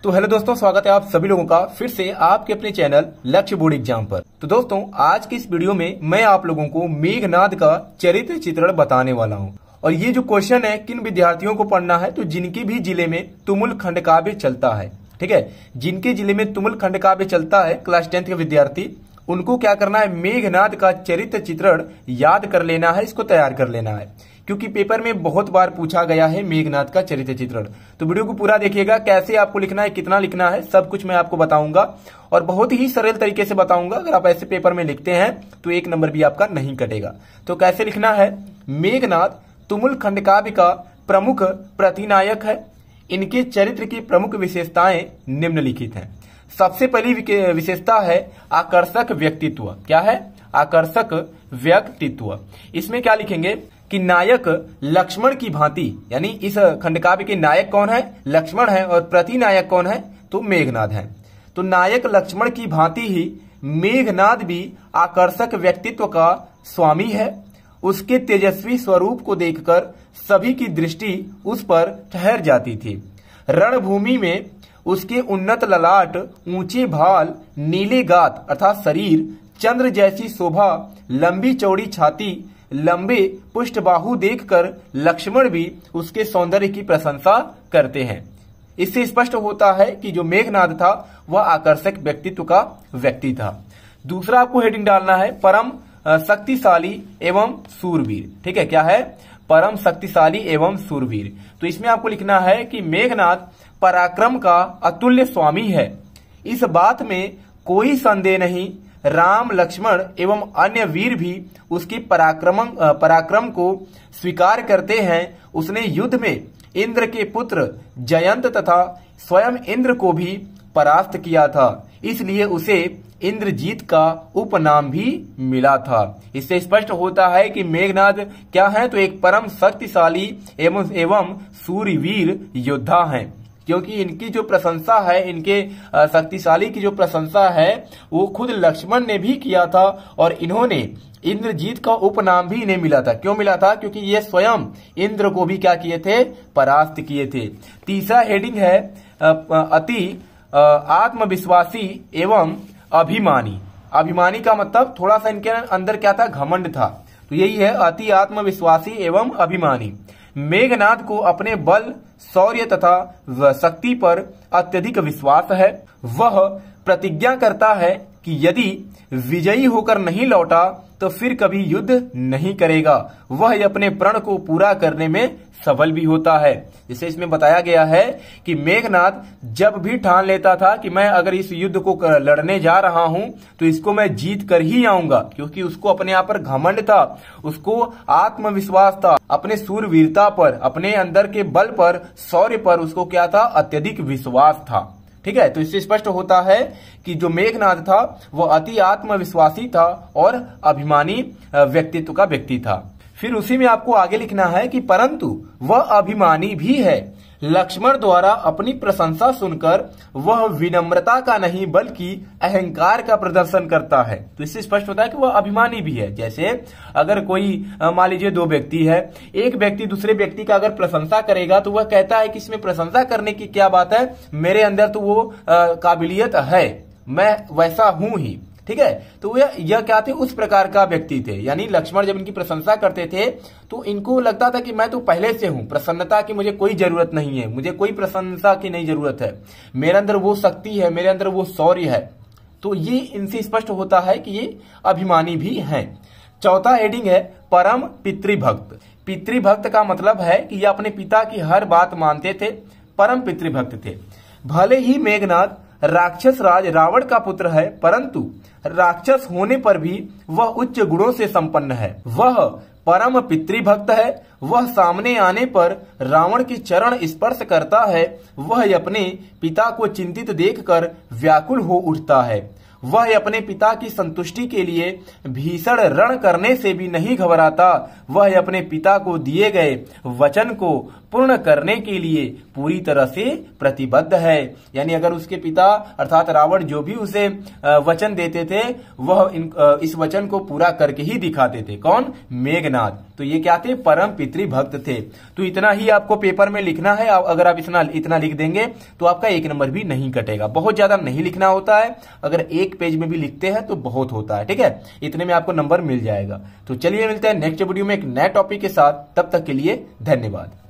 तो हेलो दोस्तों, स्वागत है आप सभी लोगों का फिर से आपके अपने चैनल लक्ष्य बोर्ड एग्जाम पर। तो दोस्तों, आज की इस वीडियो में मैं आप लोगों को मेघनाद का चरित्र चित्रण बताने वाला हूं। और ये जो क्वेश्चन है किन विद्यार्थियों को पढ़ना है, तो जिनके भी जिले में तुमुल खंड काव्य चलता है, ठीक है, जिनके जिले में तुमुल खंड काव्य चलता है, क्लास 10th के विद्यार्थी, उनको क्या करना है, मेघनाद का चरित्र चित्रण याद कर लेना है, इसको तैयार कर लेना है, क्योंकि पेपर में बहुत बार पूछा गया है मेघनाद का चरित्र चित्रण। तो वीडियो को पूरा देखिएगा, कैसे आपको लिखना है, कितना लिखना है, सब कुछ मैं आपको बताऊंगा और बहुत ही सरल तरीके से बताऊंगा। अगर आप ऐसे पेपर में लिखते हैं तो 1 नंबर भी आपका नहीं कटेगा। तो कैसे लिखना है, मेघनाद तुमुल खंड काव्य का प्रमुख प्रतिनायक है। इनके चरित्र की प्रमुख विशेषताएं निम्नलिखित हैं। सबसे पहली विशेषता है आकर्षक व्यक्तित्व। क्या है? आकर्षक व्यक्तित्व। इसमें क्या लिखेंगे कि नायक लक्ष्मण की भांति, यानी इस खंडकाव्य के नायक कौन है? लक्ष्मण है। और प्रतिनायक कौन है? तो मेघनाद है। तो नायक लक्ष्मण की भांति ही मेघनाद भी आकर्षक व्यक्तित्व का स्वामी है। उसके तेजस्वी स्वरूप को देखकर सभी की दृष्टि उस पर ठहर जाती थी। रणभूमि में उसके उन्नत ललाट, ऊंचे भाल, नीले गात अर्थात शरीर, चंद्र जैसी शोभा, लंबी चौड़ी छाती, लंबे पुष्टबाहु देखकर लक्ष्मण भी उसके सौंदर्य की प्रशंसा करते हैं। इससे स्पष्ट होता है कि जो मेघनाद था वह आकर्षक व्यक्तित्व का व्यक्ति था। दूसरा आपको हेडिंग डालना है परम शक्तिशाली एवं सूरवीर। ठीक है, क्या है? परम शक्तिशाली एवं सूरवीर। तो इसमें आपको लिखना है कि मेघनाद पराक्रम का अतुल्य स्वामी है। इस बात में कोई संदेह नहीं। राम, लक्ष्मण एवं अन्य वीर भी उसकी पराक्रम को स्वीकार करते हैं। उसने युद्ध में इंद्र के पुत्र जयंत तथा स्वयं इंद्र को भी परास्त किया था, इसलिए उसे इंद्रजीत का उपनाम भी मिला था। इससे स्पष्ट होता है कि मेघनाद क्या है, तो एक परम शक्तिशाली एवं सूरवीर योद्धा हैं। क्योंकि इनकी जो प्रशंसा है, इनके शक्तिशाली की जो प्रशंसा है, वो खुद लक्ष्मण ने भी किया था और इन्होंने इंद्रजीत का उपनाम भी इन्हें मिला था। क्यों मिला था? क्योंकि ये स्वयं इंद्र को भी क्या किए थे? परास्त किए थे। तीसरा हेडिंग है अति आत्मविश्वासी एवं अभिमानी। अभिमानी का मतलब थोड़ा सा इनके अंदर क्या था? घमंड था। तो यही है अति आत्मविश्वासी एवं अभिमानी। मेघनाद को अपने बल, शौर्य तथा शक्ति पर अत्यधिक विश्वास है। वह प्रतिज्ञा करता है कि यदि विजयी होकर नहीं लौटा तो फिर कभी युद्ध नहीं करेगा। वह अपने प्रण को पूरा करने में सफल भी होता है। जैसे इसमें बताया गया है कि मेघनाद जब भी ठान लेता था कि मैं अगर इस युद्ध को लड़ने जा रहा हूं तो इसको मैं जीत कर ही आऊंगा, क्योंकि उसको अपने आप पर घमंड था, उसको आत्मविश्वास था, अपने सूरवीरता पर, अपने अंदर के बल पर, शौर्य पर उसको क्या था? अत्यधिक विश्वास था। ठीक है, तो इससे स्पष्ट होता है कि जो मेघनाद था वह अति आत्मविश्वासी था और अभिमानी व्यक्तित्व का व्यक्ति था। फिर उसी में आपको आगे लिखना है कि परंतु वह अभिमानी भी है। लक्ष्मण द्वारा अपनी प्रशंसा सुनकर वह विनम्रता का नहीं बल्कि अहंकार का प्रदर्शन करता है। तो इससे स्पष्ट होता है कि वह अभिमानी भी है। जैसे अगर कोई मान लीजिए 2 व्यक्ति है, एक व्यक्ति दूसरे व्यक्ति का अगर प्रशंसा करेगा तो वह कहता है कि इसमें प्रशंसा करने की क्या बात है, मेरे अंदर तो वो काबिलियत है, मैं वैसा हूं ही। ठीक है, तो यह क्या थे? उस प्रकार का व्यक्ति थे। यानी लक्ष्मण जब इनकी प्रशंसा करते थे तो इनको लगता था कि मैं तो पहले से हूं, प्रसन्नता की मुझे कोई जरूरत नहीं है, मुझे कोई प्रशंसा की नहीं जरूरत है, मेरे अंदर वो शक्ति है, मेरे अंदर वो शौर्य है। तो ये इनसे स्पष्ट होता है कि ये अभिमानी भी हैं। चौथा हेडिंग है परम पितृभक्त। पितृभक्त का मतलब है कि ये अपने पिता की हर बात मानते थे, परम पितृभक्त थे। भले ही मेघनाद राक्षस राज रावण का पुत्र है, परंतु राक्षस होने पर भी वह उच्च गुणों से संपन्न है। वह परम पितृभक्त है। वह सामने आने पर रावण के चरण स्पर्श करता है। वह अपने पिता को चिंतित देखकर व्याकुल हो उठता है। वह अपने पिता की संतुष्टि के लिए भीषण रण करने से भी नहीं घबराता। वह अपने पिता को दिए गए वचन को पूर्ण करने के लिए पूरी तरह से प्रतिबद्ध है। यानी अगर उसके पिता अर्थात रावण जो भी उसे वचन देते थे वह इस वचन को पूरा करके ही दिखाते थे। कौन? मेघनाद। तो ये क्या थे? परम पितृभक्त थे। तो इतना ही आपको पेपर में लिखना है। अगर आप इतना लिख देंगे तो आपका 1 नंबर भी नहीं कटेगा। बहुत ज्यादा नहीं लिखना होता है, अगर 1 पेज में भी लिखते हैं तो बहुत होता है। ठीक है, इतने में आपको नंबर मिल जाएगा। तो चलिए मिलते हैं नेक्स्ट वीडियो में एक नए टॉपिक के साथ। तब तक के लिए धन्यवाद।